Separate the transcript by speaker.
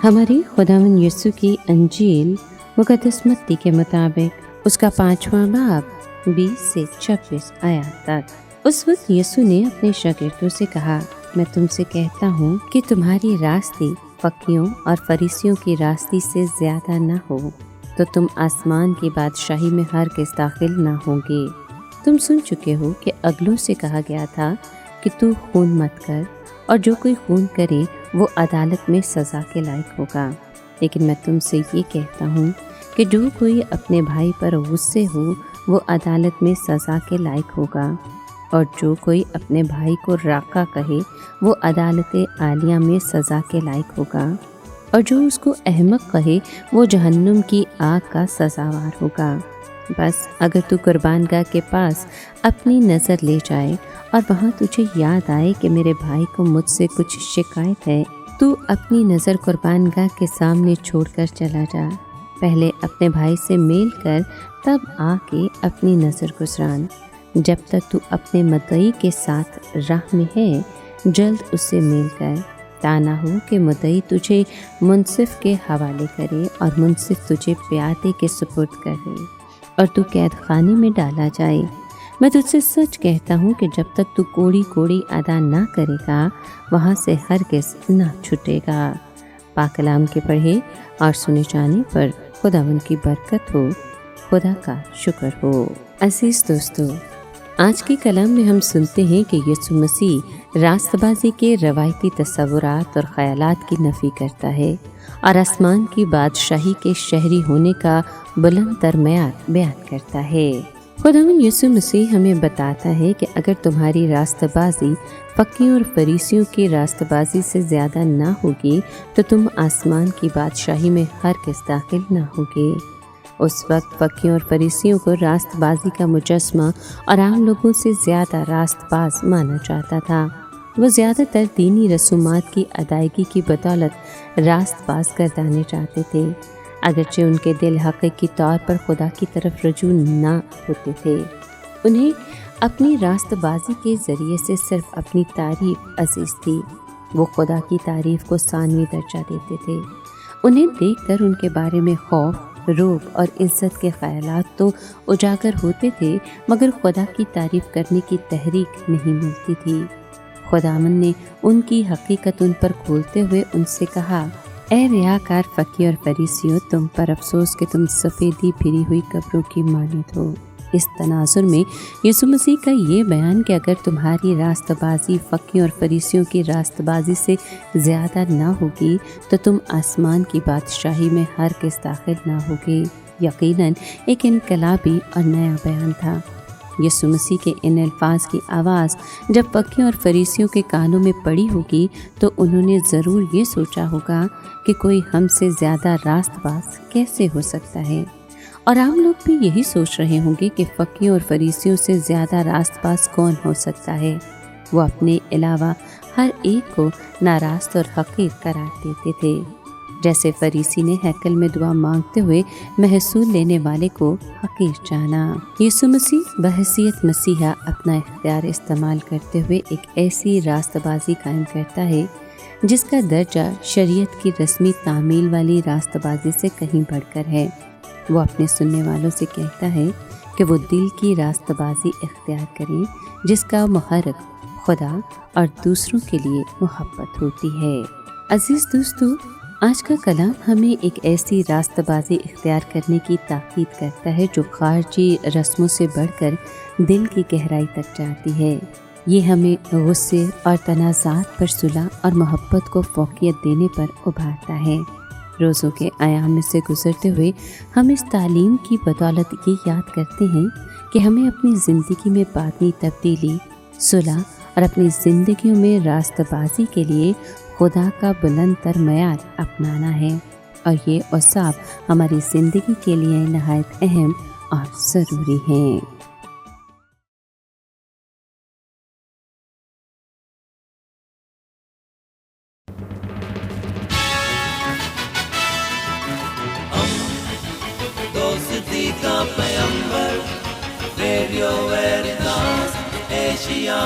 Speaker 1: हमारी खुदावन यीशु की अंजील मुक़द्दस मत्ती के मुताबिक उसका 5वां बाब 20 से 26 आयत तक। उस वक्त यीशु ने अपने शागिर्दों से कहा, मैं तुमसे कहता हूँ कि तुम्हारी रास्ते फकीरों और फरीसियों की रास्ते से ज़्यादा न हो, तो तुम आसमान की बादशाही में हरगिज़ दाखिल न होंगे। तुम सुन चुके हो कि अगलों से कहा गया था कि तू खून मत कर, और जो कोई खून करे वो अदालत में सज़ा के लायक होगा। लेकिन मैं तुमसे ये कहता हूँ कि जो कोई अपने भाई पर गुस्से हो वो अदालत में सज़ा के लायक होगा, और जो कोई अपने भाई को राका कहे वो अदालत आलिया में सज़ा के लायक होगा, और जो उसको अहमक कहे वो जहन्नुम की आग का सज़ावार होगा। बस अगर तू कुर्बानगाह के पास अपनी नज़र ले जाए और वहाँ तुझे याद आए कि मेरे भाई को मुझसे कुछ शिकायत है, तू अपनी नज़र कुर्बानगाह के सामने छोड़कर चला जा। पहले अपने भाई से मेल कर, तब आके अपनी नज़र गुजरान। जब तक तू अपने मुद्दई के साथ राह में है, जल्द उससे मेल कर, ताना हो कि मुद्दई तुझे मुंसिफ के हवाले करे और मुंसिफ तुझे प्यादे के सुपुर्द करे और तू कैद खाने में डाला जाए। मैं तुझसे सच कहता हूँ कि जब तक तू कोड़ी कोड़ी अदा ना करेगा, वहाँ से हरगिज़ ना छूटेगा। पाक कलाम के पढ़े और सुने जाने पर खुदावन की बरकत हो, खुदा का शुक्र हो। अजीज़ दोस्तों, आज के कलाम में हम सुनते हैं कि यीशु मसीह रास्तबाजी के रवायती तस्वुरात और ख़यालात की नफ़ी करता है और आसमान की बादशाही के शहरी होने का बुलंद तर मयार बयान करता है। खुदावंद यीशु मसीह हमें बताता है कि अगर तुम्हारी रास्तबाजी फकीरों और फरीसियों की रास्तबाजी से ज़्यादा ना होगी, तो तुम आसमान की बादशाही में हरगिज़ दाखिल ना होगे। उस वक्त फकीरों और फरीसियों को रास्तबाजी का मुजस्मा और आम लोगों से ज़्यादा रास्तबाज माना जाता था। वो ज़्यादातर दीनी रसूमात की अदायगी की बदौलत रास्तबाज गर्दाने चाहते थे, अगरचे उनके दिल हकीकी तौर पर खुदा की तरफ रजू ना होते थे। उन्हें अपनी रास्तबाजी के ज़रिए से सिर्फ अपनी तारीफ़ अजीज़ थी। वो खुदा की तारीफ़ को सानवी दर्जा देते थे। उन्हें देखकर उनके बारे में खौफ, रोब और इज़्ज़त के ख़यालात तो उजागर होते थे, मगर खुदा की तारीफ़ करने की तहरीक नहीं मिलती थी। खुदावन ने उनकी हकीकत उन पर खोलते हुए उनसे कहा, ए रियाकार फकीर और फरीसियों, तुम पर अफसोस कि तुम सफ़ेदी फिरी हुई कब्रों की मानद हो। इस तनाजुर में यीशु मसीह का ये बयान कि अगर तुम्हारी रास्तबाजी फकीर और फरीसियों की रास्तबाजी से ज़्यादा ना होगी, तो तुम आसमान की बादशाही में हरगिज़ दाखिल ना होगे, यकीनन एक इनकलाबी और नया बयान था। यीशु मसीह के इन अल्फाज की आवाज़ जब फकीर और फरीसियों के कानों में पड़ी होगी, तो उन्होंने ज़रूर ये सोचा होगा कि कोई हमसे ज़्यादा रास्तबाज कैसे हो सकता है, और आम लोग भी यही सोच रहे होंगे कि फकीर और फरीसियों से ज़्यादा रास्तबाज कौन हो सकता है। वो अपने अलावा हर एक को नाराज़ और हकीर करार देते थे। जैसे फरीसी ने हैकल में दुआ मांगते हुए महसूल लेने वाले को हकीर जाना, यीशु मसीह बहसीयत मसीहा अपना इख्तियार इस्तेमाल करते हुए एक ऐसी रास्तबाजी कायम करता है जिसका दर्जा शरीयत की रस्मी तामील वाली रास्तबाजी से कहीं बढ़कर है। वो अपने सुनने वालों से कहता है कि वो दिल की रास्तबाजी इख्तियार करें जिसका मुहर्रिक खुदा और दूसरों के लिए मोहब्बत होती है। अजीज़ दोस्तों, आज का कलाम हमें एक ऐसी रास्तबाजी इख्तियार करने की ताकीद करता है जो खारजी रस्मों से बढ़कर दिल की गहराई तक जाती है। ये हमें गुस्से और तनाज़ात पर सुलह और मोहब्बत को फौकियत देने पर उभारता है। रोज़ों के आयाम में से गुजरते हुए हम इस तालीम की बदौलत ये याद करते हैं कि हमें अपनी ज़िंदगी में बातनी तब्दीली, सुलह और अपनी ज़िंदगियों में रास्तबाजी के लिए खुदा का बुलंद तर मयार अपनाना है, और ये औसाफ हमारी ज़िंदगी के लिए नहायत अहम और ज़रूरी हैं।
Speaker 2: दोस्ती का पैगंबर, रेडियो वेरितास एशिया।